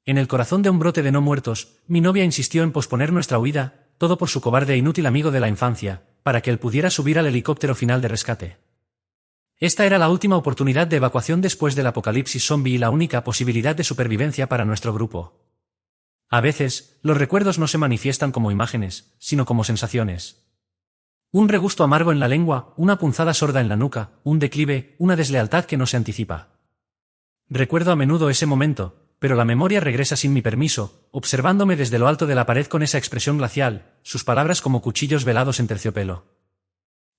En el corazón de un brote de no muertos, mi novia insistió en posponer nuestra huida, todo por su cobarde e inútil amigo de la infancia, para que él pudiera subir al helicóptero final de rescate. Esta era la última oportunidad de evacuación después del apocalipsis zombie y la única posibilidad de supervivencia para nuestro grupo. A veces, los recuerdos no se manifiestan como imágenes, sino como sensaciones. Un regusto amargo en la lengua, una punzada sorda en la nuca, un declive, una deslealtad que no se anticipa. Recuerdo a menudo ese momento, pero la memoria regresa sin mi permiso, observándome desde lo alto de la pared con esa expresión glacial, sus palabras como cuchillos velados en terciopelo.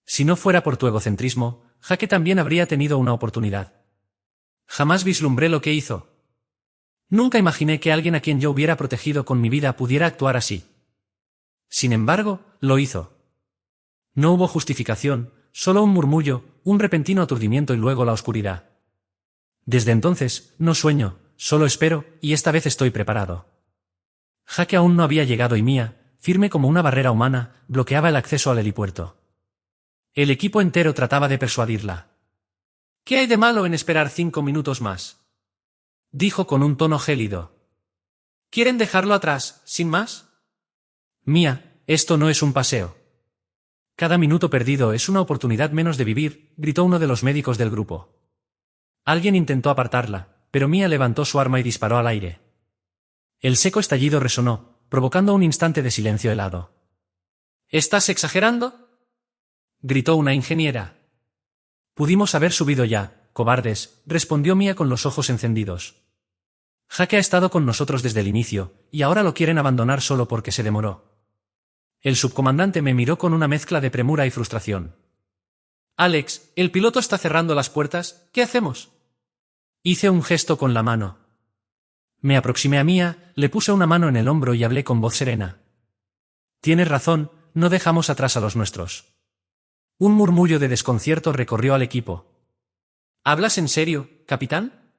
Si no fuera por tu egocentrismo, Jake también habría tenido una oportunidad. Jamás vislumbré lo que hizo. Nunca imaginé que alguien a quien yo hubiera protegido con mi vida pudiera actuar así. Sin embargo, lo hizo. No hubo justificación, solo un murmullo, un repentino aturdimiento y luego la oscuridad. Desde entonces, no sueño, solo espero, y esta vez estoy preparado. Jake aún no había llegado y Mia, firme como una barrera humana, bloqueaba el acceso al helipuerto. El equipo entero trataba de persuadirla. «¿Qué hay de malo en esperar 5 minutos más?», dijo con un tono gélido. «¿Quieren dejarlo atrás, sin más?». «Mia, esto no es un paseo. Cada minuto perdido es una oportunidad menos de vivir», gritó uno de los médicos del grupo. Alguien intentó apartarla, pero Mia levantó su arma y disparó al aire. El seco estallido resonó, provocando un instante de silencio helado. «¿Estás exagerando?», gritó una ingeniera. «Pudimos haber subido ya, cobardes», respondió Mia con los ojos encendidos. «Jake ha estado con nosotros desde el inicio, y ahora lo quieren abandonar solo porque se demoró». El subcomandante me miró con una mezcla de premura y frustración. «Alex, el piloto está cerrando las puertas, ¿qué hacemos?». Hice un gesto con la mano. Me aproximé a Mia, le puse una mano en el hombro y hablé con voz serena. «Tienes razón, no dejamos atrás a los nuestros». Un murmullo de desconcierto recorrió al equipo. «¿Hablas en serio, capitán?».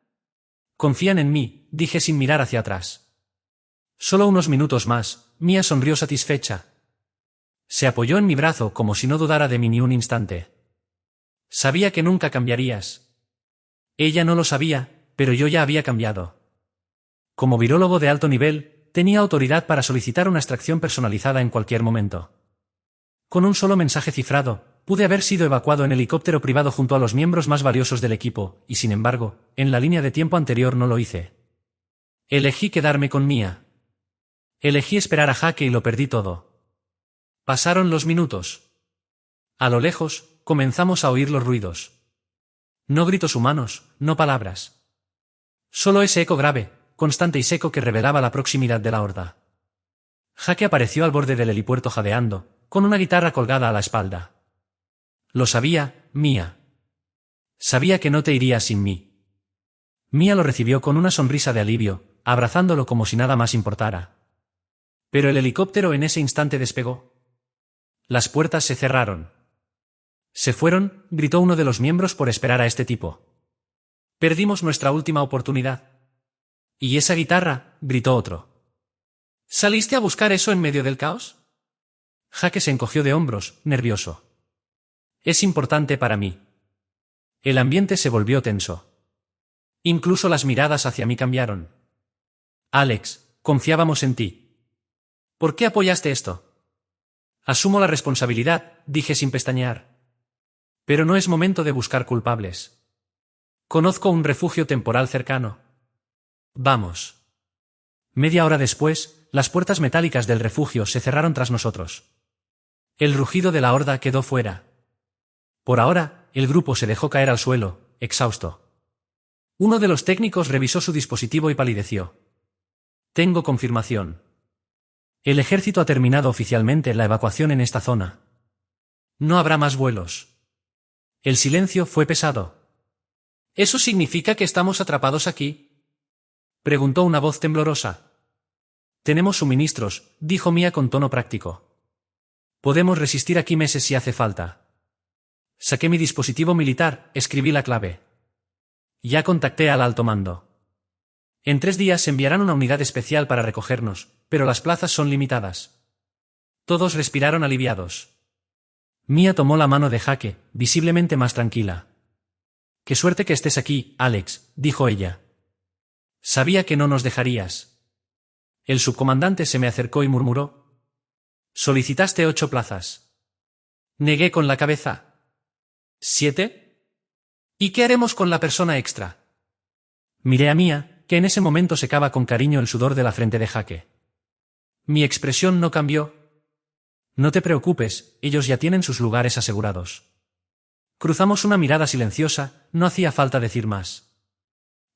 «Confían en mí», dije sin mirar hacia atrás. «Solo unos minutos más», Mia sonrió satisfecha. Se apoyó en mi brazo como si no dudara de mí ni un instante. «Sabía que nunca cambiarías». Ella no lo sabía, pero yo ya había cambiado. Como virólogo de alto nivel, tenía autoridad para solicitar una extracción personalizada en cualquier momento. Con un solo mensaje cifrado, pude haber sido evacuado en helicóptero privado junto a los miembros más valiosos del equipo, y sin embargo, en la línea de tiempo anterior no lo hice. Elegí quedarme con Mia. Elegí esperar a Jake y lo perdí todo. Pasaron los minutos. A lo lejos, comenzamos a oír los ruidos. No gritos humanos, no palabras. Solo ese eco grave, constante y seco que revelaba la proximidad de la horda. Jake apareció al borde del helipuerto jadeando, con una guitarra colgada a la espalda. Lo sabía, Mia. Sabía que no te irías sin mí. Mia lo recibió con una sonrisa de alivio, abrazándolo como si nada más importara. Pero el helicóptero en ese instante despegó. Las puertas se cerraron. «Se fueron», gritó uno de los miembros por esperar a este tipo. «Perdimos nuestra última oportunidad». «¿Y esa guitarra?», gritó otro. «¿Saliste a buscar eso en medio del caos?». Jake se encogió de hombros, nervioso. «Es importante para mí». El ambiente se volvió tenso. Incluso las miradas hacia mí cambiaron. «Alex, confiábamos en ti. ¿Por qué apoyaste esto?». «Asumo la responsabilidad», dije sin pestañear. «Pero no es momento de buscar culpables. Conozco un refugio temporal cercano. Vamos». Media hora después, las puertas metálicas del refugio se cerraron tras nosotros. El rugido de la horda quedó fuera. Por ahora, el grupo se dejó caer al suelo, exhausto. Uno de los técnicos revisó su dispositivo y palideció. «Tengo confirmación. El ejército ha terminado oficialmente la evacuación en esta zona. No habrá más vuelos». El silencio fue pesado. «¿Eso significa que estamos atrapados aquí?», preguntó una voz temblorosa. «Tenemos suministros», dijo Mia con tono práctico. «Podemos resistir aquí meses si hace falta». Saqué mi dispositivo militar, escribí la clave. Ya contacté al alto mando. En 3 días enviarán una unidad especial para recogernos, pero las plazas son limitadas. Todos respiraron aliviados. Mia tomó la mano de Jake, visiblemente más tranquila. «Qué suerte que estés aquí, Alex», dijo ella. «Sabía que no nos dejarías». El subcomandante se me acercó y murmuró: «Solicitaste 8 plazas». Negué con la cabeza. ¿7? ¿Y qué haremos con la persona extra? Miré a Mia, que en ese momento secaba con cariño el sudor de la frente de Jake. Mi expresión no cambió. «No te preocupes, ellos ya tienen sus lugares asegurados». Cruzamos una mirada silenciosa, no hacía falta decir más.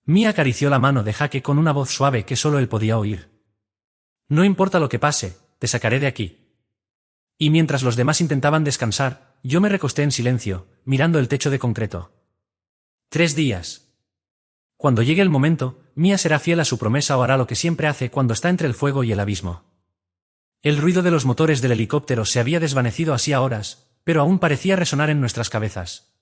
Mia acarició la mano de Jake con una voz suave que solo él podía oír. «No importa lo que pase, te sacaré de aquí». Y mientras los demás intentaban descansar, yo me recosté en silencio, mirando el techo de concreto. 3 días. Cuando llegue el momento, Mia será fiel a su promesa o hará lo que siempre hace cuando está entre el fuego y el abismo. El ruido de los motores del helicóptero se había desvanecido hacía horas, pero aún parecía resonar en nuestras cabezas.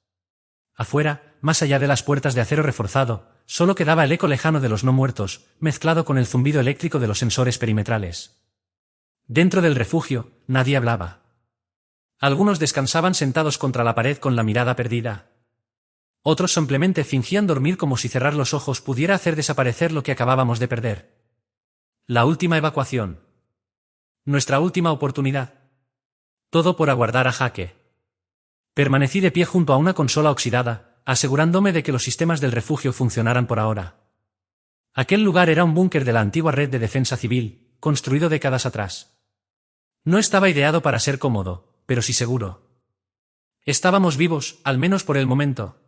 Afuera, más allá de las puertas de acero reforzado, solo quedaba el eco lejano de los no muertos, mezclado con el zumbido eléctrico de los sensores perimetrales. Dentro del refugio, nadie hablaba. Algunos descansaban sentados contra la pared con la mirada perdida. Otros simplemente fingían dormir como si cerrar los ojos pudiera hacer desaparecer lo que acabábamos de perder. La última evacuación. Nuestra última oportunidad. Todo por aguardar a Jake. Permanecí de pie junto a una consola oxidada, asegurándome de que los sistemas del refugio funcionaran por ahora. Aquel lugar era un búnker de la antigua red de defensa civil, construido décadas atrás. No estaba ideado para ser cómodo, pero sí seguro. Estábamos vivos, al menos por el momento.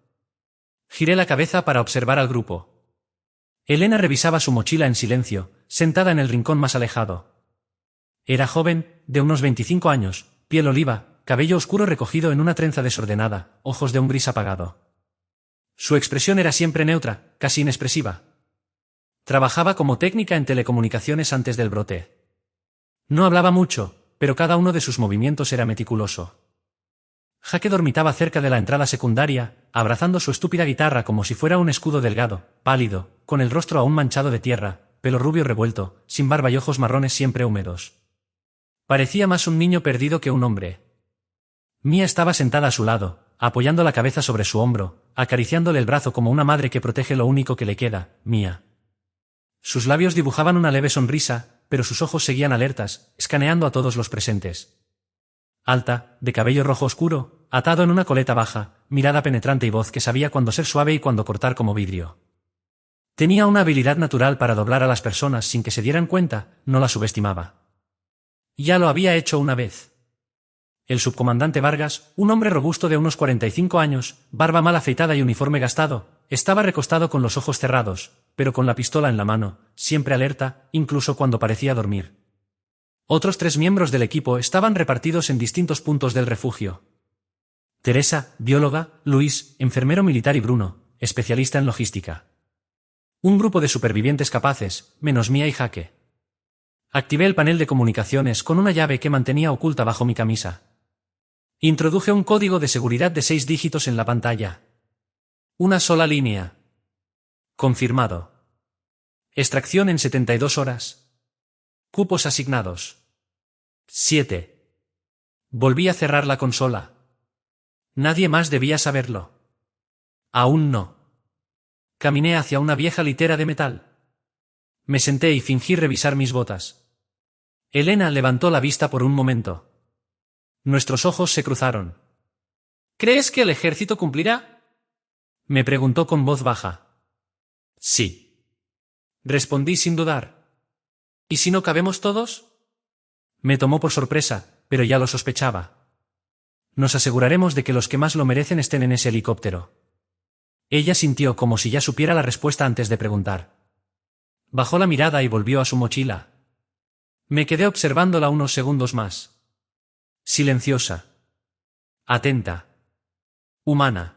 Giré la cabeza para observar al grupo. Elena revisaba su mochila en silencio, sentada en el rincón más alejado. Era joven, de unos 25 años, piel oliva, cabello oscuro recogido en una trenza desordenada, ojos de un gris apagado. Su expresión era siempre neutra, casi inexpresiva. Trabajaba como técnica en telecomunicaciones antes del brote. No hablaba mucho, pero cada uno de sus movimientos era meticuloso. Jake dormitaba cerca de la entrada secundaria, abrazando su estúpida guitarra como si fuera un escudo delgado, pálido, con el rostro aún manchado de tierra, pelo rubio revuelto, sin barba y ojos marrones siempre húmedos. Parecía más un niño perdido que un hombre. Mia estaba sentada a su lado, apoyando la cabeza sobre su hombro, acariciándole el brazo como una madre que protege lo único que le queda, Mia. Sus labios dibujaban una leve sonrisa, pero sus ojos seguían alertas, escaneando a todos los presentes. Alta, de cabello rojo oscuro, atado en una coleta baja, mirada penetrante y voz que sabía cuándo ser suave y cuándo cortar como vidrio. Tenía una habilidad natural para doblar a las personas sin que se dieran cuenta, no la subestimaba. Ya lo había hecho una vez. El subcomandante Vargas, un hombre robusto de unos 45 años, barba mal afeitada y uniforme gastado, estaba recostado con los ojos cerrados, pero con la pistola en la mano, siempre alerta, incluso cuando parecía dormir. Otros 3 miembros del equipo estaban repartidos en distintos puntos del refugio. Teresa, bióloga, Luis, enfermero militar y Bruno, especialista en logística. Un grupo de supervivientes capaces, menos Mia y Jake. Activé el panel de comunicaciones con una llave que mantenía oculta bajo mi camisa. Introduje un código de seguridad de 6 dígitos en la pantalla. Una sola línea. Confirmado. Extracción en 72 horas. Cupos asignados. 7. Volví a cerrar la consola. Nadie más debía saberlo. Aún no. Caminé hacia una vieja litera de metal. Me senté y fingí revisar mis botas. Elena levantó la vista por un momento. Nuestros ojos se cruzaron. ¿Crees que el ejército cumplirá?, me preguntó con voz baja. Sí. Respondí sin dudar. ¿Y si no cabemos todos? Me tomó por sorpresa, pero ya lo sospechaba. Nos aseguraremos de que los que más lo merecen estén en ese helicóptero. Ella sintió como si ya supiera la respuesta antes de preguntar. Bajó la mirada y volvió a su mochila. Me quedé observándola unos segundos más. Silenciosa. Atenta. Humana.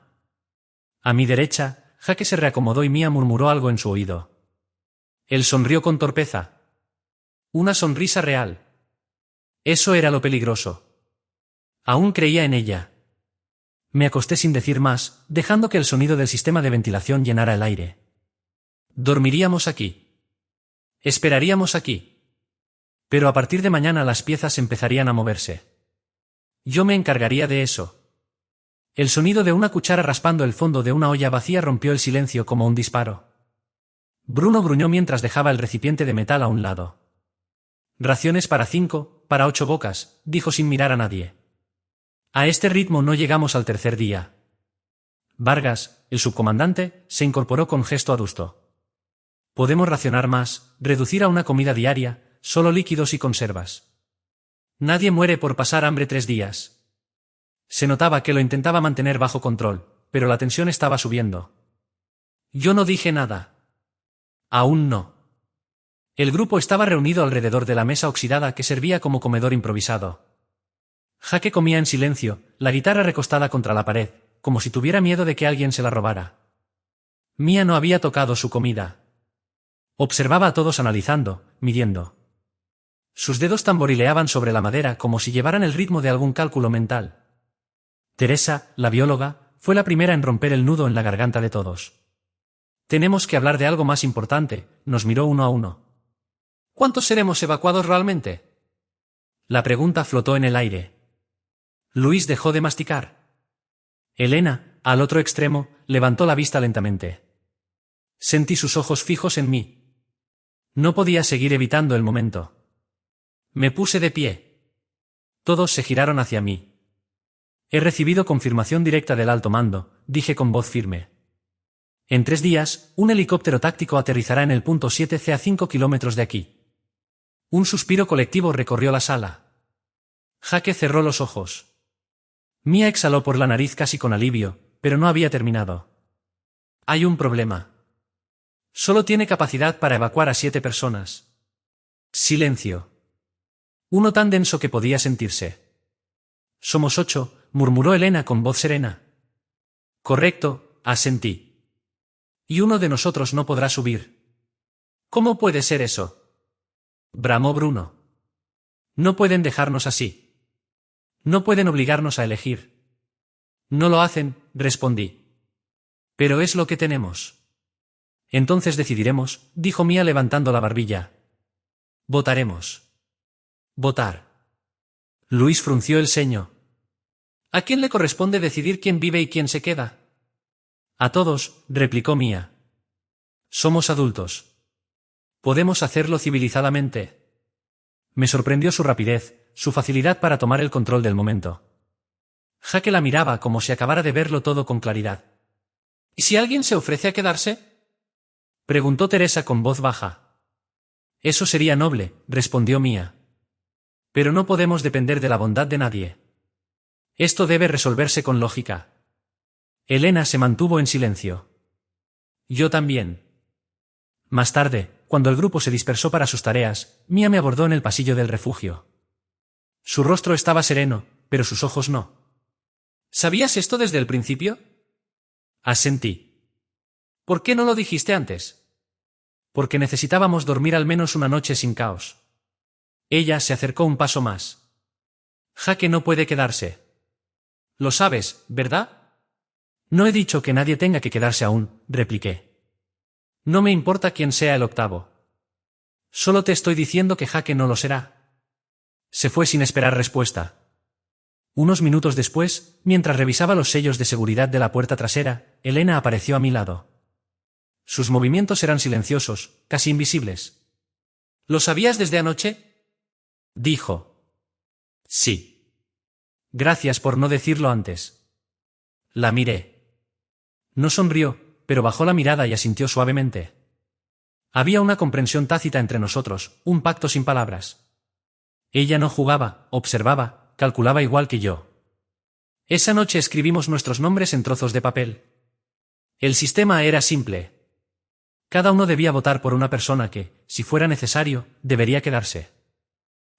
A mi derecha, Jake se reacomodó y Mia murmuró algo en su oído. Él sonrió con torpeza. Una sonrisa real. Eso era lo peligroso. Aún creía en ella. Me acosté sin decir más, dejando que el sonido del sistema de ventilación llenara el aire. Dormiríamos aquí. Esperaríamos aquí. Pero a partir de mañana las piezas empezarían a moverse. Yo me encargaría de eso. El sonido de una cuchara raspando el fondo de una olla vacía rompió el silencio como un disparo. Bruno gruñó mientras dejaba el recipiente de metal a un lado. Raciones para 5, para 8 bocas, dijo sin mirar a nadie. A este ritmo no llegamos al tercer día. Vargas, el subcomandante, se incorporó con gesto adusto. Podemos racionar más, reducir a una comida diaria, solo líquidos y conservas. Nadie muere por pasar hambre 3 días. Se notaba que lo intentaba mantener bajo control, pero la tensión estaba subiendo. Yo no dije nada. Aún no. El grupo estaba reunido alrededor de la mesa oxidada que servía como comedor improvisado. Jaque comía en silencio, la guitarra recostada contra la pared, como si tuviera miedo de que alguien se la robara. Mía no había tocado su comida. Observaba a todos analizando, midiendo. Sus dedos tamborileaban sobre la madera como si llevaran el ritmo de algún cálculo mental. Teresa, la bióloga, fue la primera en romper el nudo en la garganta de todos. Tenemos que hablar de algo más importante, nos miró uno a uno. ¿Cuántos seremos evacuados realmente? La pregunta flotó en el aire. Luis dejó de masticar. Elena, al otro extremo, levantó la vista lentamente. Sentí sus ojos fijos en mí. No podía seguir evitando el momento. Me puse de pie. Todos se giraron hacia mí. He recibido confirmación directa del alto mando, dije con voz firme. En 3 días, un helicóptero táctico aterrizará en el punto 7C a 5 kilómetros de aquí. Un suspiro colectivo recorrió la sala. Jaque cerró los ojos. Mía exhaló por la nariz casi con alivio, pero no había terminado. Hay un problema. Solo tiene capacidad para evacuar a 7 personas. Silencio. Uno tan denso que podía sentirse. Somos 8, murmuró Elena con voz serena. Correcto, asentí. Y uno de nosotros no podrá subir. ¿Cómo puede ser eso? Bramó Bruno. No pueden dejarnos así. No pueden obligarnos a elegir. No lo hacen, respondí. Pero es lo que tenemos. Entonces decidiremos, dijo Mía levantando la barbilla. Votaremos. Votar. Luis frunció el ceño. ¿A quién le corresponde decidir quién vive y quién se queda? A todos, replicó Mía. Somos adultos. Podemos hacerlo civilizadamente. Me sorprendió su rapidez, su facilidad para tomar el control del momento. Jaque la miraba como si acabara de verlo todo con claridad. ¿Y si alguien se ofrece a quedarse? Preguntó Teresa con voz baja. Eso sería noble, respondió Mía. Pero no podemos depender de la bondad de nadie. Esto debe resolverse con lógica. Elena se mantuvo en silencio. Yo también. Más tarde, cuando el grupo se dispersó para sus tareas, Mía me abordó en el pasillo del refugio. Su rostro estaba sereno, pero sus ojos no. ¿Sabías esto desde el principio? Asentí. ¿Por qué no lo dijiste antes? Porque necesitábamos dormir al menos una noche sin caos. Ella se acercó un paso más. Jaque no puede quedarse. Lo sabes, ¿verdad? No he dicho que nadie tenga que quedarse aún, repliqué. No me importa quién sea el octavo. Solo te estoy diciendo que Jaque no lo será. Se fue sin esperar respuesta. Unos minutos después, mientras revisaba los sellos de seguridad de la puerta trasera, Elena apareció a mi lado. Sus movimientos eran silenciosos, casi invisibles. ¿Lo sabías desde anoche? Dijo. Sí. Gracias por no decirlo antes. La miré. No sonrió, pero bajó la mirada y asintió suavemente. Había una comprensión tácita entre nosotros, un pacto sin palabras. Ella no jugaba, observaba, calculaba igual que yo. Esa noche escribimos nuestros nombres en trozos de papel. El sistema era simple. Cada uno debía votar por una persona que, si fuera necesario, debería quedarse.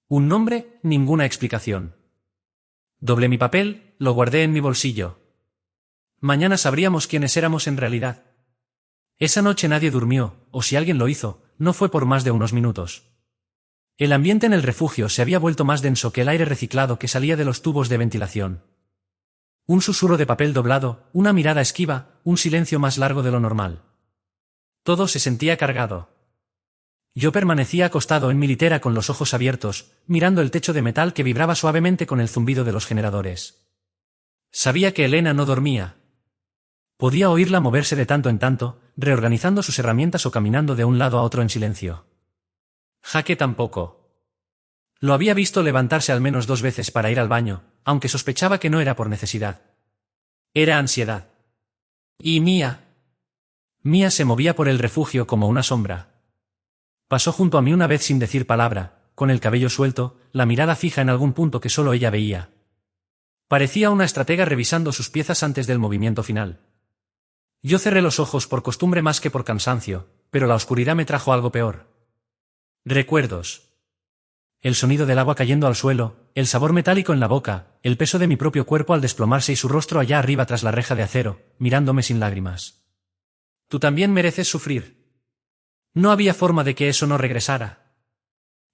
Un nombre, ninguna explicación. Doblé mi papel, lo guardé en mi bolsillo. Mañana sabríamos quiénes éramos en realidad. Esa noche nadie durmió, o si alguien lo hizo, no fue por más de unos minutos. El ambiente en el refugio se había vuelto más denso que el aire reciclado que salía de los tubos de ventilación. Un susurro de papel doblado, una mirada esquiva, un silencio más largo de lo normal. Todo se sentía cargado. Yo permanecía acostado en mi litera con los ojos abiertos, mirando el techo de metal que vibraba suavemente con el zumbido de los generadores. Sabía que Elena no dormía. Podía oírla moverse de tanto en tanto, reorganizando sus herramientas o caminando de un lado a otro en silencio. Jaque tampoco. Lo había visto levantarse al menos 2 veces para ir al baño, aunque sospechaba que no era por necesidad. Era ansiedad. Y Mía. Mía se movía por el refugio como una sombra. Pasó junto a mí una vez sin decir palabra, con el cabello suelto, la mirada fija en algún punto que solo ella veía. Parecía una estratega revisando sus piezas antes del movimiento final. Yo cerré los ojos por costumbre más que por cansancio, pero la oscuridad me trajo algo peor. Recuerdos. El sonido del agua cayendo al suelo, el sabor metálico en la boca, el peso de mi propio cuerpo al desplomarse y su rostro allá arriba tras la reja de acero, mirándome sin lágrimas. Tú también mereces sufrir. No había forma de que eso no regresara.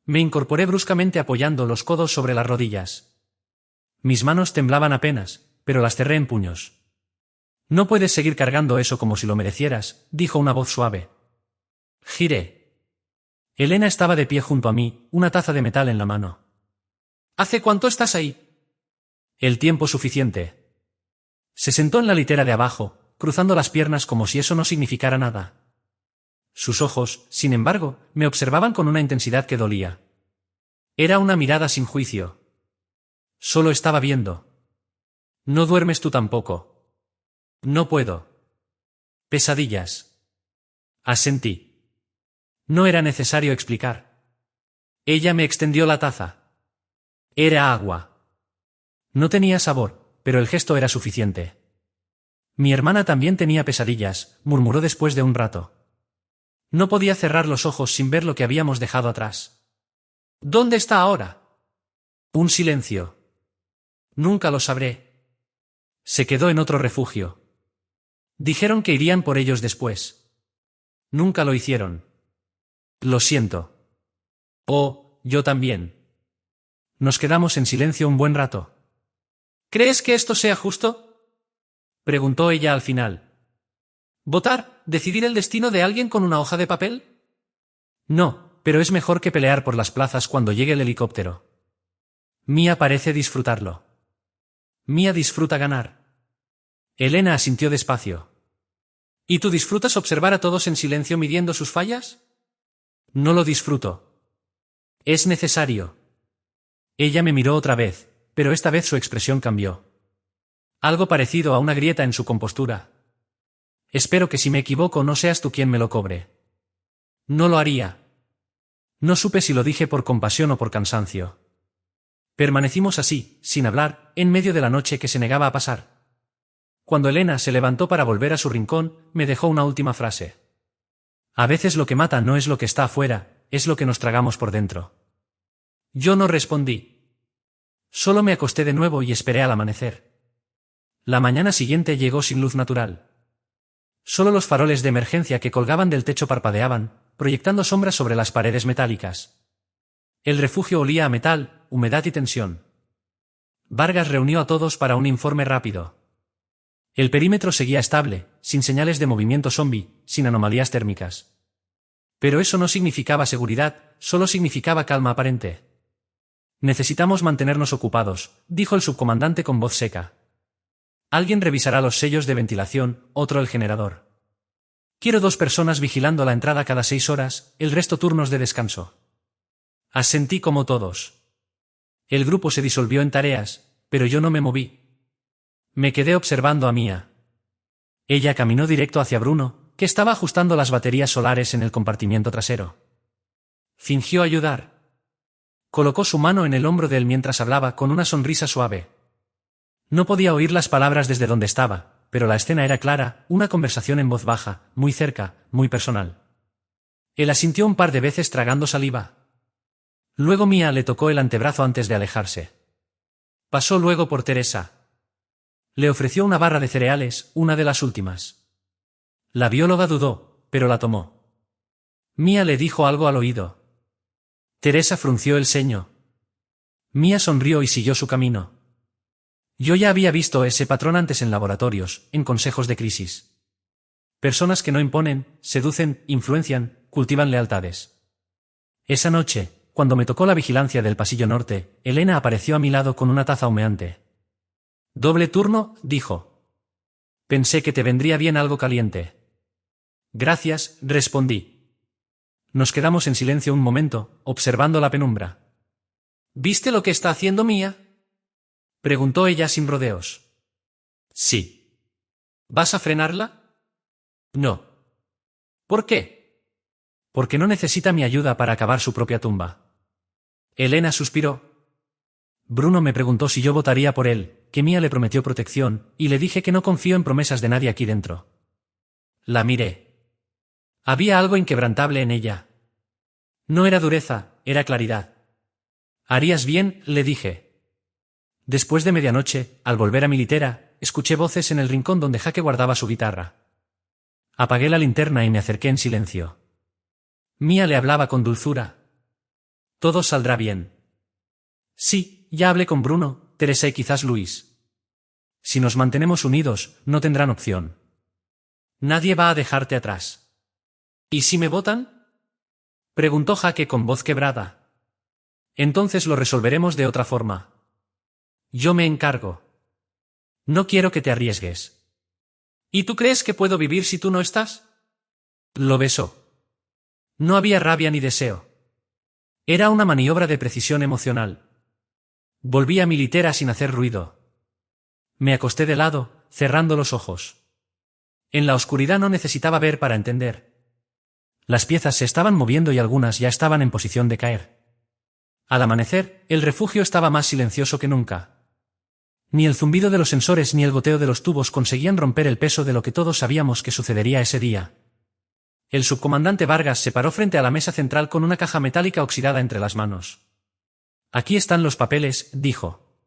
Me incorporé bruscamente apoyando los codos sobre las rodillas. Mis manos temblaban apenas, pero las cerré en puños. No puedes seguir cargando eso como si lo merecieras, dijo una voz suave. Giré. Elena estaba de pie junto a mí, una taza de metal en la mano. ¿Hace cuánto estás ahí? El tiempo suficiente. Se sentó en la litera de abajo, cruzando las piernas como si eso no significara nada. Sus ojos, sin embargo, me observaban con una intensidad que dolía. Era una mirada sin juicio. Solo estaba viendo. No duermes tú tampoco. No puedo. Pesadillas. Asentí. No era necesario explicar. Ella me extendió la taza. Era agua. No tenía sabor, pero el gesto era suficiente. Mi hermana también tenía pesadillas, murmuró después de un rato. No podía cerrar los ojos sin ver lo que habíamos dejado atrás. ¿Dónde está ahora? Un silencio. Nunca lo sabré. Se quedó en otro refugio. Dijeron que irían por ellos después. Nunca lo hicieron. Lo siento. Oh, yo también. Nos quedamos en silencio un buen rato. ¿Crees que esto sea justo? Preguntó ella al final. ¿Votar? ¿Decidir el destino de alguien con una hoja de papel? No, pero es mejor que pelear por las plazas cuando llegue el helicóptero. Mía parece disfrutarlo. Mía disfruta ganar. Elena asintió despacio. ¿Y tú disfrutas observar a todos en silencio midiendo sus fallas? No lo disfruto. Es necesario. Ella me miró otra vez, pero esta vez su expresión cambió. Algo parecido a una grieta en su compostura. Espero que si me equivoco no seas tú quien me lo cobre. No lo haría. No supe si lo dije por compasión o por cansancio. Permanecimos así, sin hablar, en medio de la noche que se negaba a pasar. Cuando Elena se levantó para volver a su rincón, me dejó una última frase. A veces lo que mata no es lo que está afuera, es lo que nos tragamos por dentro. Yo no respondí. Solo me acosté de nuevo y esperé al amanecer. La mañana siguiente llegó sin luz natural. Solo los faroles de emergencia que colgaban del techo parpadeaban, proyectando sombras sobre las paredes metálicas. El refugio olía a metal, humedad y tensión. Vargas reunió a todos para un informe rápido. El perímetro seguía estable, sin señales de movimiento zombie, sin anomalías térmicas. Pero eso no significaba seguridad, solo significaba calma aparente. Necesitamos mantenernos ocupados, dijo el subcomandante con voz seca. Alguien revisará los sellos de ventilación, otro el generador. Quiero 2 personas vigilando la entrada cada 6 horas, el resto turnos de descanso. Asentí como todos. El grupo se disolvió en tareas, pero yo no me moví. Me quedé observando a Mía. Ella caminó directo hacia Bruno, que estaba ajustando las baterías solares en el compartimiento trasero. Fingió ayudar. Colocó su mano en el hombro de él mientras hablaba con una sonrisa suave. No podía oír las palabras desde donde estaba, pero la escena era clara, una conversación en voz baja, muy cerca, muy personal. Él asintió un par de veces tragando saliva. Luego Mía le tocó el antebrazo antes de alejarse. Pasó luego por Teresa. Le ofreció una barra de cereales, una de las últimas. La bióloga dudó, pero la tomó. Mía le dijo algo al oído. Teresa frunció el ceño. Mía sonrió y siguió su camino. Yo ya había visto ese patrón antes en laboratorios, en consejos de crisis. Personas que no imponen, seducen, influencian, cultivan lealtades. Esa noche, cuando me tocó la vigilancia del pasillo norte, Elena apareció a mi lado con una taza humeante. «¿Doble turno?», dijo. «Pensé que te vendría bien algo caliente». «Gracias», respondí. Nos quedamos en silencio un momento, observando la penumbra. ¿Viste lo que está haciendo Mía? Preguntó ella sin rodeos. Sí. ¿Vas a frenarla? No. ¿Por qué? Porque no necesita mi ayuda para acabar su propia tumba. Elena suspiró. Bruno me preguntó si yo votaría por él, que Mía le prometió protección, y le dije que no confío en promesas de nadie aquí dentro. La miré. Había algo inquebrantable en ella. No era dureza, era claridad. Harías bien, le dije. Después de medianoche, al volver a mi litera, escuché voces en el rincón donde Jaque guardaba su guitarra. Apagué la linterna y me acerqué en silencio. Mía le hablaba con dulzura. Todo saldrá bien. Sí, ya hablé con Bruno, Teresa y quizás Luis. Si nos mantenemos unidos, no tendrán opción. Nadie va a dejarte atrás. ¿Y si me votan? Preguntó Jaque con voz quebrada. Entonces lo resolveremos de otra forma. Yo me encargo. No quiero que te arriesgues. ¿Y tú crees que puedo vivir si tú no estás? Lo besó. No había rabia ni deseo. Era una maniobra de precisión emocional. Volví a mi litera sin hacer ruido. Me acosté de lado, cerrando los ojos. En la oscuridad no necesitaba ver para entender. Las piezas se estaban moviendo y algunas ya estaban en posición de caer. Al amanecer, el refugio estaba más silencioso que nunca. Ni el zumbido de los sensores ni el goteo de los tubos conseguían romper el peso de lo que todos sabíamos que sucedería ese día. El subcomandante Vargas se paró frente a la mesa central con una caja metálica oxidada entre las manos. Aquí están los papeles, dijo.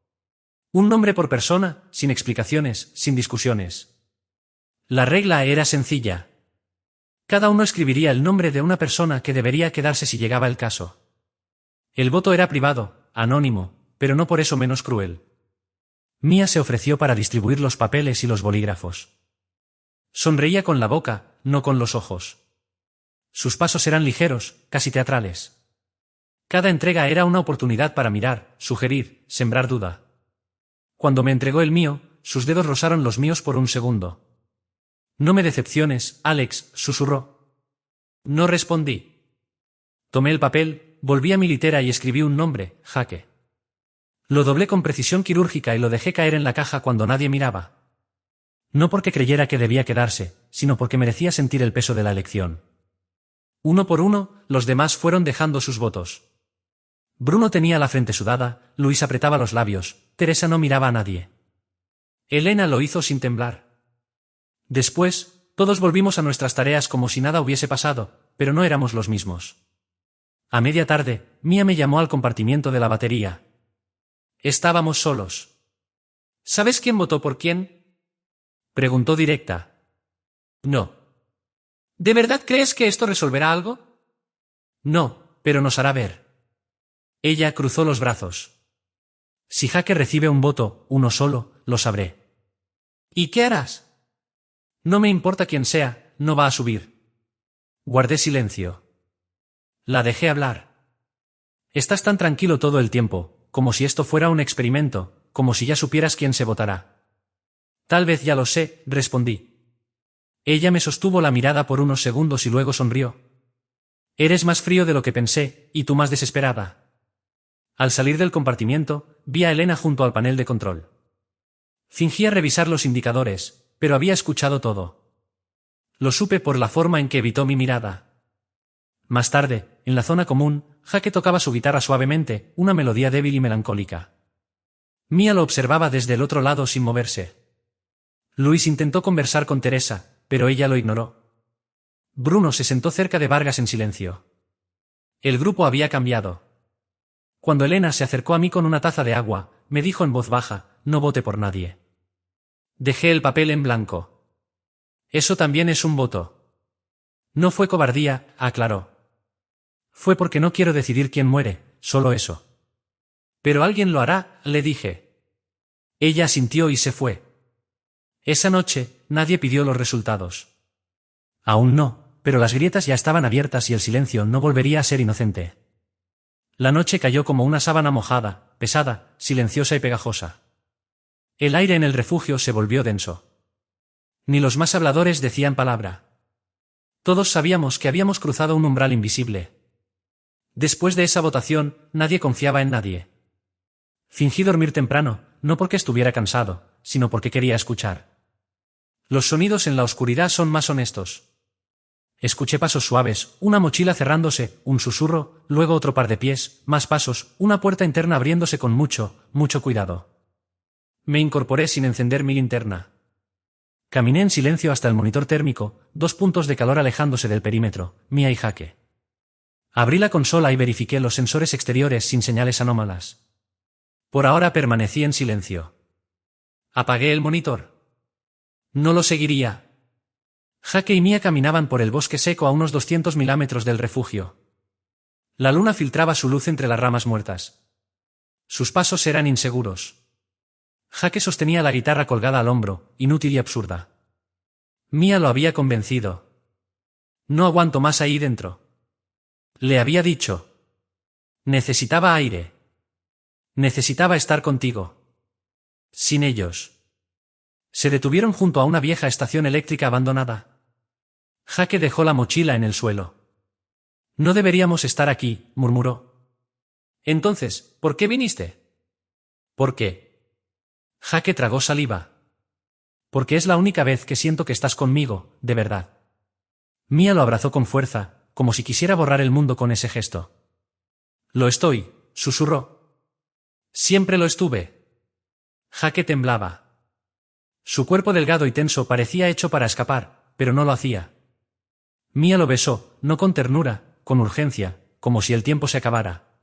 Un nombre por persona, sin explicaciones, sin discusiones. La regla era sencilla. Cada uno escribiría el nombre de una persona que debería quedarse si llegaba el caso. El voto era privado, anónimo, pero no por eso menos cruel. Mía se ofreció para distribuir los papeles y los bolígrafos. Sonreía con la boca, no con los ojos. Sus pasos eran ligeros, casi teatrales. Cada entrega era una oportunidad para mirar, sugerir, sembrar duda. Cuando me entregó el mío, sus dedos rozaron los míos por un segundo. No me decepciones, Alex, susurró. No respondí. Tomé el papel, volví a mi litera y escribí un nombre, Jaque. Lo doblé con precisión quirúrgica y lo dejé caer en la caja cuando nadie miraba. No porque creyera que debía quedarse, sino porque merecía sentir el peso de la elección. Uno por uno, los demás fueron dejando sus votos. Bruno tenía la frente sudada, Luis apretaba los labios, Teresa no miraba a nadie. Elena lo hizo sin temblar. Después, todos volvimos a nuestras tareas como si nada hubiese pasado, pero no éramos los mismos. A media tarde, Mía me llamó al compartimiento de la batería. Estábamos solos. ¿Sabes quién votó por quién? Preguntó directa. No. ¿De verdad crees que esto resolverá algo? No, pero nos hará ver. Ella cruzó los brazos. Si Jaque recibe un voto, uno solo, lo sabré. ¿Y qué harás? No me importa quién sea, no va a subir. Guardé silencio. La dejé hablar. Estás tan tranquilo todo el tiempo, como si esto fuera un experimento, como si ya supieras quién se votará. Tal vez ya lo sé, respondí. Ella me sostuvo la mirada por unos segundos y luego sonrió. Eres más frío de lo que pensé, y tú más desesperada. Al salir del compartimiento, vi a Elena junto al panel de control. Fingía revisar los indicadores, pero había escuchado todo. Lo supe por la forma en que evitó mi mirada. Más tarde, en la zona común, Jaque tocaba su guitarra suavemente, una melodía débil y melancólica. Mía lo observaba desde el otro lado sin moverse. Luis intentó conversar con Teresa, pero ella lo ignoró. Bruno se sentó cerca de Vargas en silencio. El grupo había cambiado. Cuando Elena se acercó a mí con una taza de agua, me dijo en voz baja, no vote por nadie. Dejé el papel en blanco. Eso también es un voto. No fue cobardía, aclaró. Fue porque no quiero decidir quién muere, solo eso. Pero alguien lo hará, le dije. Ella asintió y se fue. Esa noche, nadie pidió los resultados. Aún no, pero las grietas ya estaban abiertas y el silencio no volvería a ser inocente. La noche cayó como una sábana mojada, pesada, silenciosa y pegajosa. El aire en el refugio se volvió denso. Ni los más habladores decían palabra. Todos sabíamos que habíamos cruzado un umbral invisible. Después de esa votación, nadie confiaba en nadie. Fingí dormir temprano, no porque estuviera cansado, sino porque quería escuchar. Los sonidos en la oscuridad son más honestos. Escuché pasos suaves, una mochila cerrándose, un susurro, luego otro par de pies, más pasos, una puerta interna abriéndose con mucho cuidado. Me incorporé sin encender mi linterna. Caminé en silencio hasta el monitor térmico, 2 puntos de calor alejándose del perímetro, Mia y Jake. Abrí la consola y verifiqué los sensores exteriores sin señales anómalas. Por ahora permanecí en silencio. Apagué el monitor. No lo seguiría. Jake y Mia caminaban por el bosque seco a unos 200 milímetros del refugio. La luna filtraba su luz entre las ramas muertas. Sus pasos eran inseguros. Jake sostenía la guitarra colgada al hombro, inútil y absurda. Mia lo había convencido. No aguanto más ahí dentro. Le había dicho. Necesitaba aire. Necesitaba estar contigo. Sin ellos. Se detuvieron junto a una vieja estación eléctrica abandonada. Jake dejó la mochila en el suelo. No deberíamos estar aquí, murmuró. Entonces, ¿por qué viniste? ¿Por qué? Jake tragó saliva. Porque es la única vez que siento que estás conmigo, de verdad. Mia lo abrazó con fuerza, como si quisiera borrar el mundo con ese gesto. Lo estoy, susurró. Siempre lo estuve. Jake temblaba. Su cuerpo delgado y tenso parecía hecho para escapar, pero no lo hacía. Mia lo besó, no con ternura, con urgencia, como si el tiempo se acabara.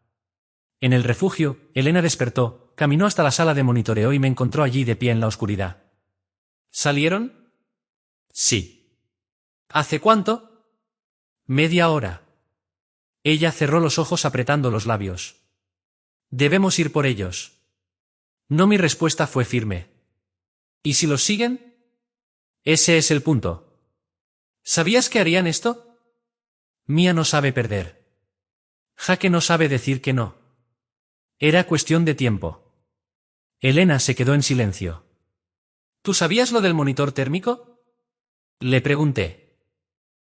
En el refugio, Elena despertó, caminó hasta la sala de monitoreo y me encontró allí de pie en la oscuridad. ¿Salieron? Sí. ¿Hace cuánto? Media hora. Ella cerró los ojos apretando los labios. Debemos ir por ellos. No, mi respuesta fue firme. ¿Y si los siguen? Ese es el punto. ¿Sabías que harían esto? Mia no sabe perder. Jake no sabe decir que no. Era cuestión de tiempo. Elena se quedó en silencio. ¿Tú sabías lo del monitor térmico? Le pregunté.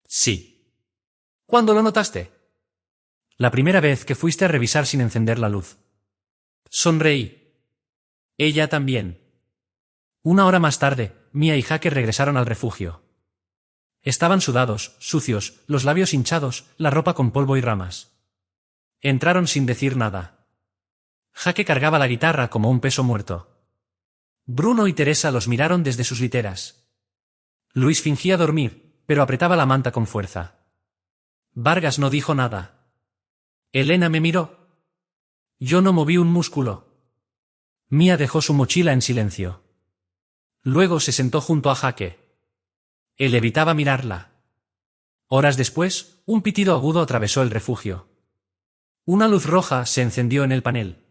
Sí. ¿Cuándo lo notaste? La primera vez que fuiste a revisar sin encender la luz. Sonreí. Ella también. 1 hora más tarde, Mia y Jake regresaron al refugio. Estaban sudados, sucios, los labios hinchados, la ropa con polvo y ramas. Entraron sin decir nada. Jake cargaba la guitarra como un peso muerto. Bruno y Teresa los miraron desde sus literas. Luis fingía dormir, pero apretaba la manta con fuerza. Vargas no dijo nada. Elena me miró. Yo no moví un músculo. Mia dejó su mochila en silencio. Luego se sentó junto a Jake. Él evitaba mirarla. Horas después, un pitido agudo atravesó el refugio. Una luz roja se encendió en el panel.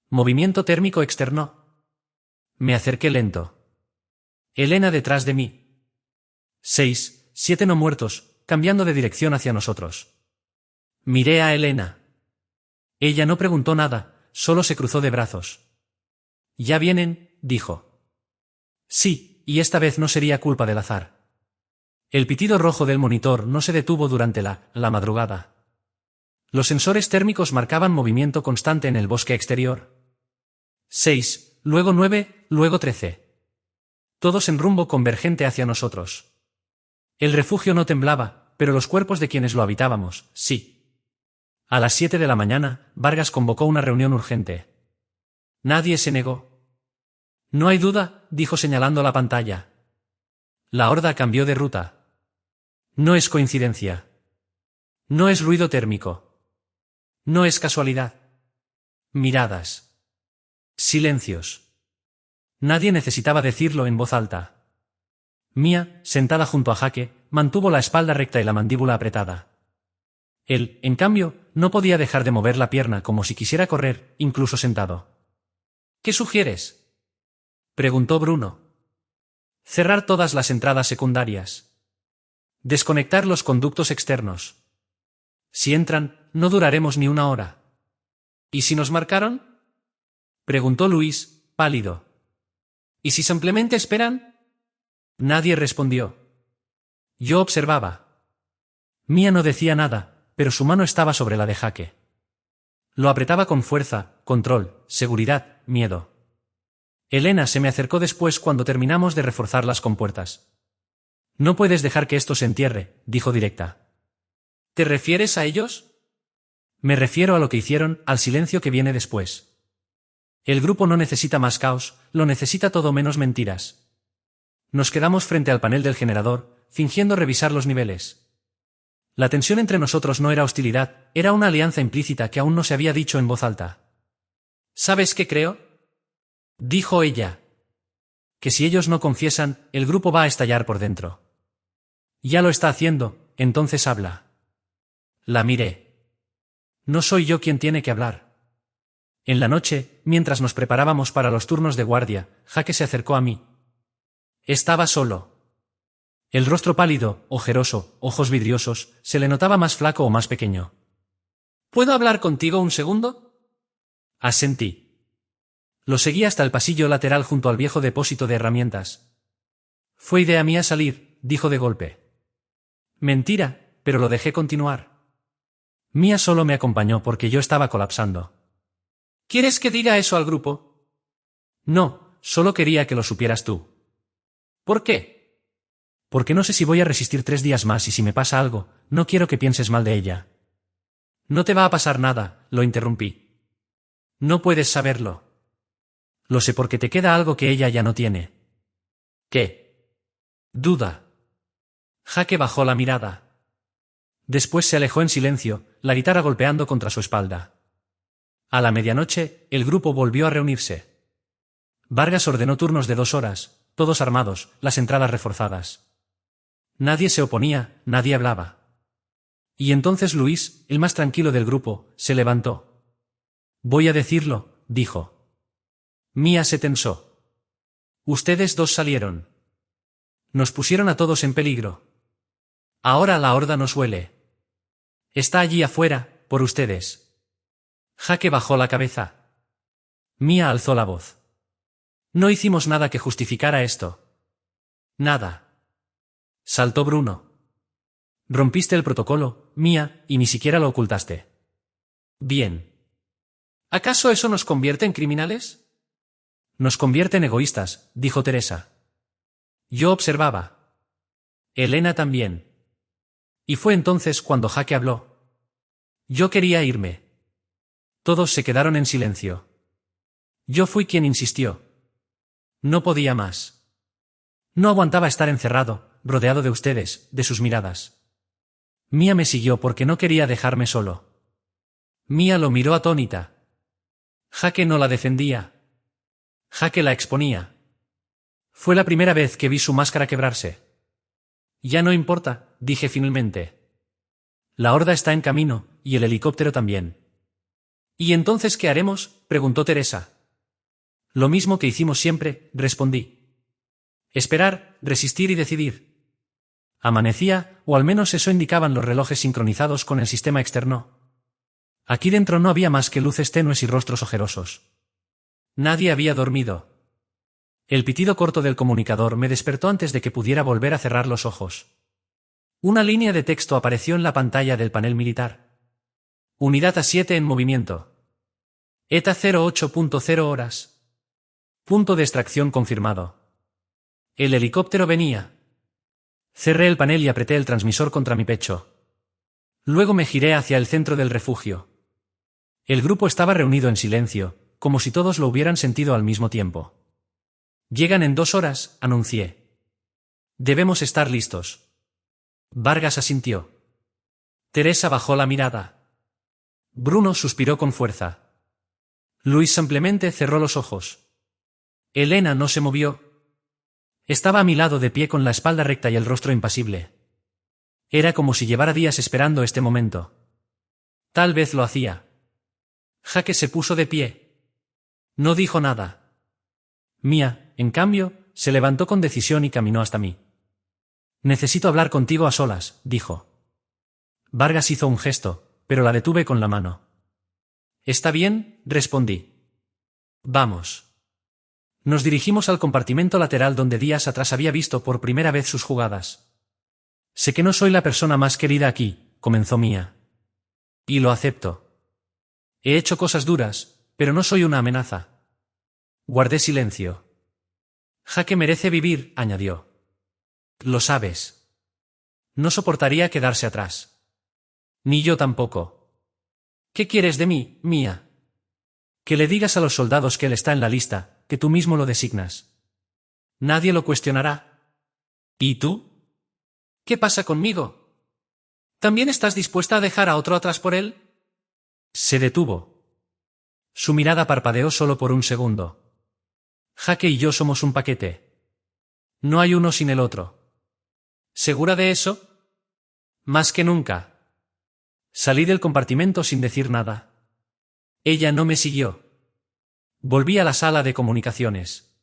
Movimiento térmico externo. Me acerqué lento. Elena detrás de mí. 6, 7 no muertos, cambiando de dirección hacia nosotros. Miré a Elena. Ella no preguntó nada, solo se cruzó de brazos. «¿Ya vienen?», dijo. Sí, y esta vez no sería culpa del azar. El pitido rojo del monitor no se detuvo durante la madrugada. Los sensores térmicos marcaban movimiento constante en el bosque exterior. 6, luego 9, luego 13. Todos en rumbo convergente hacia nosotros. El refugio no temblaba, pero los cuerpos de quienes lo habitábamos, sí. A las 7 de la mañana, Vargas convocó una reunión urgente. Nadie se negó. No hay duda, dijo señalando la pantalla. La horda cambió de ruta. No es coincidencia. No es ruido térmico. No es casualidad. Miradas. Silencios. Nadie necesitaba decirlo en voz alta. Mia, sentada junto a Jake, mantuvo la espalda recta y la mandíbula apretada. Él, en cambio, no podía dejar de mover la pierna como si quisiera correr, incluso sentado. ¿Qué sugieres?, preguntó Bruno. Cerrar todas las entradas secundarias. Desconectar los conductos externos. Si entran, no duraremos ni 1 hora. ¿Y si nos marcaron?, preguntó Luis, pálido. ¿Y si simplemente esperan? Nadie respondió. Yo observaba. Mia no decía nada, pero su mano estaba sobre la de Jake. Lo apretaba con fuerza, control, seguridad, miedo. Elena se me acercó después cuando terminamos de reforzar las compuertas. No puedes dejar que esto se entierre, dijo directa. ¿Te refieres a ellos? Me refiero a lo que hicieron, al silencio que viene después. El grupo no necesita más caos, lo necesita todo menos mentiras. Nos quedamos frente al panel del generador, fingiendo revisar los niveles. La tensión entre nosotros no era hostilidad, era una alianza implícita que aún no se había dicho en voz alta. ¿Sabes qué creo?, dijo ella. Que si ellos no confiesan, el grupo va a estallar por dentro. Ya lo está haciendo, entonces habla. La miré. No soy yo quien tiene que hablar. En la noche, mientras nos preparábamos para los turnos de guardia, Jaque se acercó a mí. Estaba solo. El rostro pálido, ojeroso, ojos vidriosos, se le notaba más flaco o más pequeño. ¿Puedo hablar contigo un segundo? Asentí. Lo seguí hasta el pasillo lateral junto al viejo depósito de herramientas. Fue idea mía salir, dijo de golpe. Mentira, pero lo dejé continuar. Mía solo me acompañó porque yo estaba colapsando. ¿Quieres que diga eso al grupo? No, solo quería que lo supieras tú. ¿Por qué? Porque no sé si voy a resistir 3 días más y si me pasa algo, no quiero que pienses mal de ella. No te va a pasar nada, lo interrumpí. No puedes saberlo. Lo sé porque te queda algo que ella ya no tiene. ¿Qué? Duda. Jaque bajó la mirada. Después se alejó en silencio, la guitarra golpeando contra su espalda. A la medianoche, el grupo volvió a reunirse. Vargas ordenó turnos de 2 horas, todos armados, las entradas reforzadas. Nadie se oponía, nadie hablaba. Y entonces Luis, el más tranquilo del grupo, se levantó. Voy a decirlo, dijo. Mía se tensó. Ustedes 2 salieron. Nos pusieron a todos en peligro. Ahora la horda nos huele. Está allí afuera, por ustedes. Jaque bajó la cabeza. Mía alzó la voz. No hicimos nada que justificara esto. Nada. Saltó Bruno. Rompiste el protocolo, Mía, y ni siquiera lo ocultaste. Bien. ¿Acaso eso nos convierte en criminales? Nos convierte en egoístas, dijo Teresa. Yo observaba. Elena también. Y fue entonces cuando Jaque habló. Yo quería irme. Todos se quedaron en silencio. Yo fui quien insistió. No podía más. No aguantaba estar encerrado, rodeado de ustedes, de sus miradas. Mía me siguió porque no quería dejarme solo. Mía lo miró atónita. Jaque no la defendía. Jaque la exponía. Fue la primera vez que vi su máscara quebrarse. Ya no importa, dije finalmente. La horda está en camino, y el helicóptero también. ¿Y entonces qué haremos?, preguntó Teresa. Lo mismo que hicimos siempre, respondí. Esperar, resistir y decidir. Amanecía, o al menos eso indicaban los relojes sincronizados con el sistema externo. Aquí dentro no había más que luces tenues y rostros ojerosos. Nadie había dormido. El pitido corto del comunicador me despertó antes de que pudiera volver a cerrar los ojos. Una línea de texto apareció en la pantalla del panel militar. Unidad A7 en movimiento. ETA 08.0 horas. Punto de extracción confirmado. El helicóptero venía. Cerré el panel y apreté el transmisor contra mi pecho. Luego me giré hacia el centro del refugio. El grupo estaba reunido en silencio, como si todos lo hubieran sentido al mismo tiempo. Llegan en 2 horas, anuncié. Debemos estar listos. Vargas asintió. Teresa bajó la mirada. Bruno suspiró con fuerza. Luis simplemente cerró los ojos. Elena no se movió. Estaba a mi lado de pie con la espalda recta y el rostro impasible. Era como si llevara días esperando este momento. Tal vez lo hacía. Jaque se puso de pie. No dijo nada. Mía, en cambio, se levantó con decisión y caminó hasta mí. Necesito hablar contigo a solas, dijo. Vargas hizo un gesto, pero la detuve con la mano. Está bien, respondí. Vamos. Nos dirigimos al compartimento lateral donde días atrás había visto por primera vez sus jugadas. Sé que no soy la persona más querida aquí, comenzó Mía. Y lo acepto. He hecho cosas duras, pero no soy una amenaza. Guardé silencio. Jake merece vivir, añadió. Lo sabes. No soportaría quedarse atrás. Ni yo tampoco. ¿Qué quieres de mí, Mia? Que le digas a los soldados que él está en la lista, que tú mismo lo designas. Nadie lo cuestionará. ¿Y tú? ¿Qué pasa conmigo? ¿También estás dispuesta a dejar a otro atrás por él? Se detuvo. Su mirada parpadeó solo por un segundo. Jake y yo somos un paquete. No hay uno sin el otro. ¿Segura de eso? Más que nunca. Salí del compartimento sin decir nada. Ella no me siguió. Volví a la sala de comunicaciones.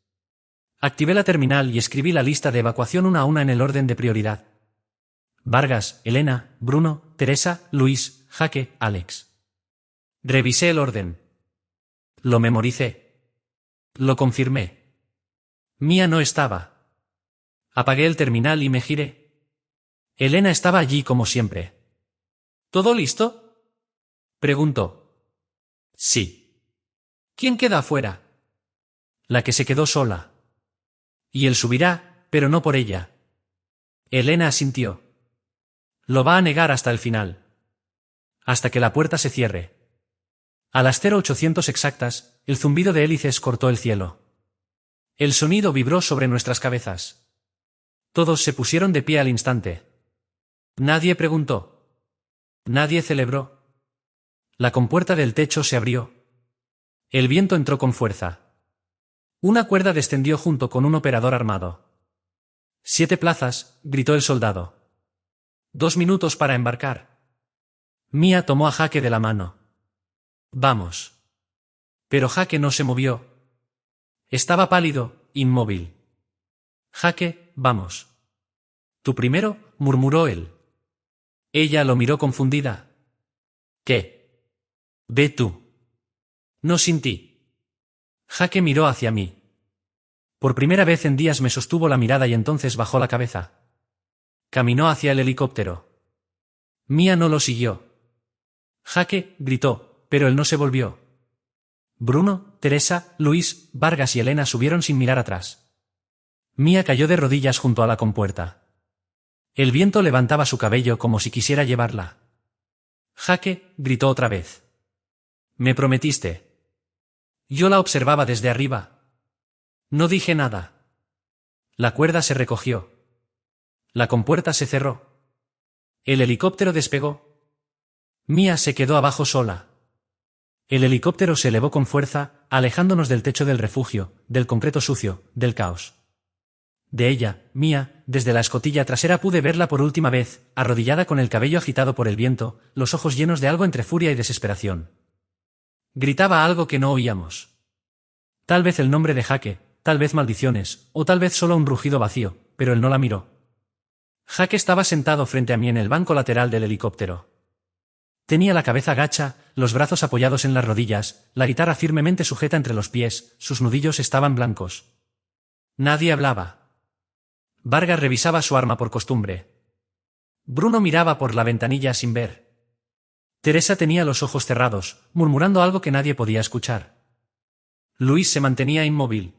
Activé la terminal y escribí la lista de evacuación una a una en el orden de prioridad. Vargas, Elena, Bruno, Teresa, Luis, Jake, Alex. Revisé el orden. Lo memoricé. Lo confirmé. Mia no estaba. Apagué el terminal y me giré. Elena estaba allí como siempre. ¿Todo listo? Preguntó. Sí. ¿Quién queda afuera? La que se quedó sola. Y él subirá, pero no por ella. Elena asintió. Lo va a negar hasta el final. Hasta que la puerta se cierre. A las 0800 exactas, el zumbido de hélices cortó el cielo. El sonido vibró sobre nuestras cabezas. Todos se pusieron de pie al instante. Nadie preguntó. Nadie celebró. La compuerta del techo se abrió. El viento entró con fuerza. Una cuerda descendió junto con un operador armado. 7 plazas, gritó el soldado. 2 minutos para embarcar. Mia tomó a Jake de la mano. Vamos. Pero Jake no se movió. Estaba pálido, inmóvil. Jake, vamos. Tú primero, murmuró él. Ella lo miró confundida. ¿Qué? Ve tú. No sin ti. Jake miró hacia mí. Por primera vez en días me sostuvo la mirada y entonces bajó la cabeza. Caminó hacia el helicóptero. Mia no lo siguió. Jake gritó, pero él no se volvió. Bruno, Teresa, Luis, Vargas y Elena subieron sin mirar atrás. Mia cayó de rodillas junto a la compuerta. El viento levantaba su cabello como si quisiera llevarla. Jake gritó otra vez. Me prometiste. Yo la observaba desde arriba. No dije nada. La cuerda se recogió. La compuerta se cerró. El helicóptero despegó. Mia se quedó abajo sola. El helicóptero se elevó con fuerza, alejándonos del techo del refugio, del concreto sucio, del caos. De ella, Mia, desde la escotilla trasera pude verla por última vez, arrodillada con el cabello agitado por el viento, los ojos llenos de algo entre furia y desesperación. Gritaba algo que no oíamos. Tal vez el nombre de Jake, tal vez maldiciones, o tal vez solo un rugido vacío, pero él no la miró. Jake estaba sentado frente a mí en el banco lateral del helicóptero. Tenía la cabeza gacha, los brazos apoyados en las rodillas, la guitarra firmemente sujeta entre los pies, sus nudillos estaban blancos. Nadie hablaba. Vargas revisaba su arma por costumbre. Bruno miraba por la ventanilla sin ver. Teresa tenía los ojos cerrados, murmurando algo que nadie podía escuchar. Luis se mantenía inmóvil.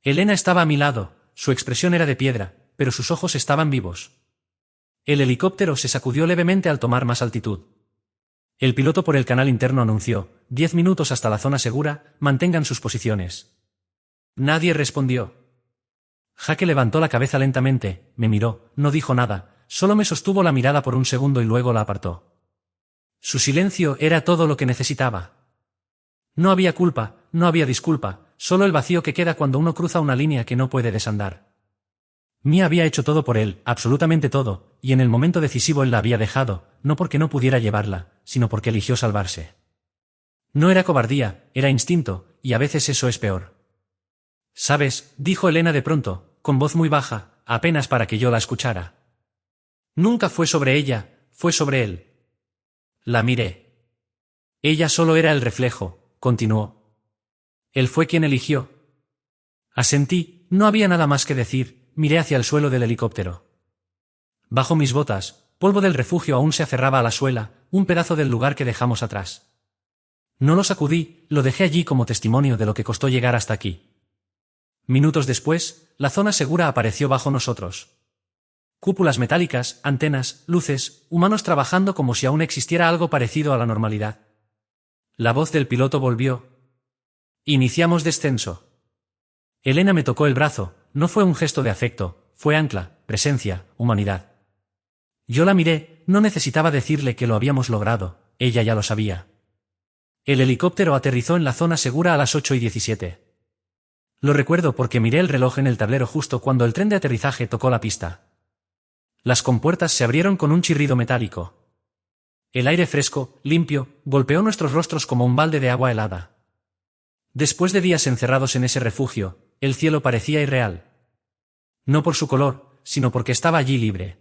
Elena estaba a mi lado, su expresión era de piedra, pero sus ojos estaban vivos. El helicóptero se sacudió levemente al tomar más altitud. El piloto por el canal interno anunció, 10 minutos hasta la zona segura, mantengan sus posiciones. Nadie respondió. Jake levantó la cabeza lentamente, me miró, no dijo nada, solo me sostuvo la mirada por un segundo y luego la apartó. Su silencio era todo lo que necesitaba. No había culpa, no había disculpa, solo el vacío que queda cuando uno cruza una línea que no puede desandar. Mia había hecho todo por él, absolutamente todo, y en el momento decisivo él la había dejado, no porque no pudiera llevarla, sino porque eligió salvarse. No era cobardía, era instinto, y a veces eso es peor. ¿Sabes?, dijo Elena de pronto, con voz muy baja, apenas para que yo la escuchara. Nunca fue sobre ella, fue sobre él. La miré. Ella solo era el reflejo, continuó. Él fue quien eligió. Asentí, no había nada más que decir, miré hacia el suelo del helicóptero. Bajo mis botas, polvo del refugio aún se aferraba a la suela, un pedazo del lugar que dejamos atrás. No lo sacudí, lo dejé allí como testimonio de lo que costó llegar hasta aquí. Minutos después, la zona segura apareció bajo nosotros. Cúpulas metálicas, antenas, luces, humanos trabajando como si aún existiera algo parecido a la normalidad. La voz del piloto volvió. Iniciamos descenso. Elena me tocó el brazo, no fue un gesto de afecto, fue ancla, presencia, humanidad. Yo la miré, no necesitaba decirle que lo habíamos logrado, ella ya lo sabía. El helicóptero aterrizó en la zona segura a las 8:17. Lo recuerdo porque miré el reloj en el tablero justo cuando el tren de aterrizaje tocó la pista. Las compuertas se abrieron con un chirrido metálico. El aire fresco, limpio, golpeó nuestros rostros como un balde de agua helada. Después de días encerrados en ese refugio, el cielo parecía irreal. No por su color, sino porque estaba allí libre.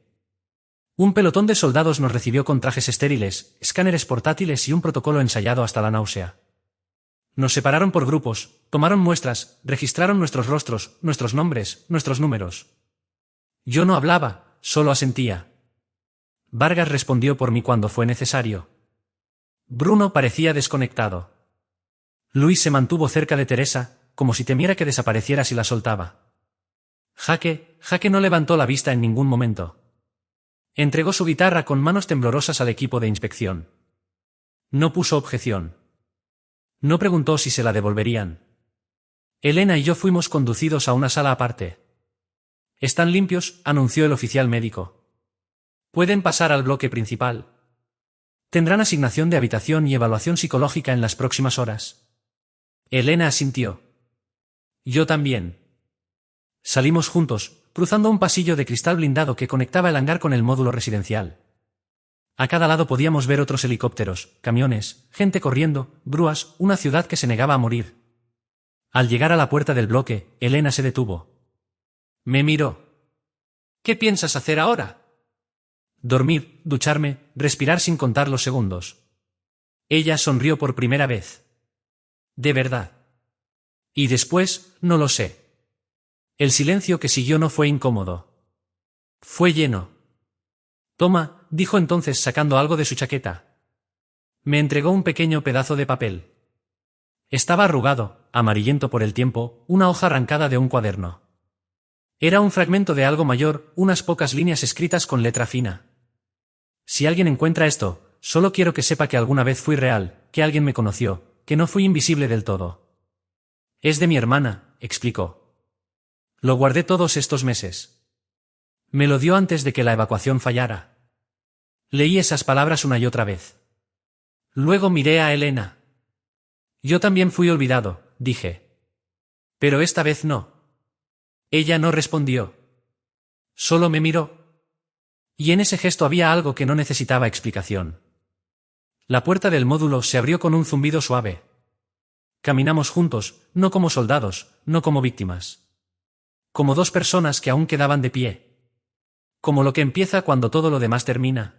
Un pelotón de soldados nos recibió con trajes estériles, escáneres portátiles y un protocolo ensayado hasta la náusea. Nos separaron por grupos, tomaron muestras, registraron nuestros rostros, nuestros nombres, nuestros números. Yo no hablaba, solo asentía. Vargas respondió por mí cuando fue necesario. Bruno parecía desconectado. Luis se mantuvo cerca de Teresa, como si temiera que desapareciera si la soltaba. Jaque no levantó la vista en ningún momento. Entregó su guitarra con manos temblorosas al equipo de inspección. No puso objeción. No preguntó si se la devolverían. Elena y yo fuimos conducidos a una sala aparte. «Están limpios», anunció el oficial médico. «Pueden pasar al bloque principal. Tendrán asignación de habitación y evaluación psicológica en las próximas horas». Elena asintió. Yo también. Salimos juntos, cruzando un pasillo de cristal blindado que conectaba el hangar con el módulo residencial. A cada lado podíamos ver otros helicópteros, camiones, gente corriendo, grúas, una ciudad que se negaba a morir. Al llegar a la puerta del bloque, Elena se detuvo. Me miró. «¿Qué piensas hacer ahora?» «Dormir, ducharme, respirar sin contar los segundos». Ella sonrió por primera vez. «¿De verdad?» Y después, no lo sé. El silencio que siguió no fue incómodo. Fue lleno. «Toma», dijo entonces sacando algo de su chaqueta. Me entregó un pequeño pedazo de papel. Estaba arrugado, amarillento por el tiempo, una hoja arrancada de un cuaderno. Era un fragmento de algo mayor, unas pocas líneas escritas con letra fina. Si alguien encuentra esto, solo quiero que sepa que alguna vez fui real, que alguien me conoció, que no fui invisible del todo. Es de mi hermana, explicó. Lo guardé todos estos meses. Me lo dio antes de que la evacuación fallara. Leí esas palabras una y otra vez. Luego miré a Elena. Yo también fui olvidado, dije. Pero esta vez no. Ella no respondió. Solo me miró. Y en ese gesto había algo que no necesitaba explicación. La puerta del módulo se abrió con un zumbido suave. Caminamos juntos, no como soldados, no como víctimas. Como dos personas que aún quedaban de pie. Como lo que empieza cuando todo lo demás termina.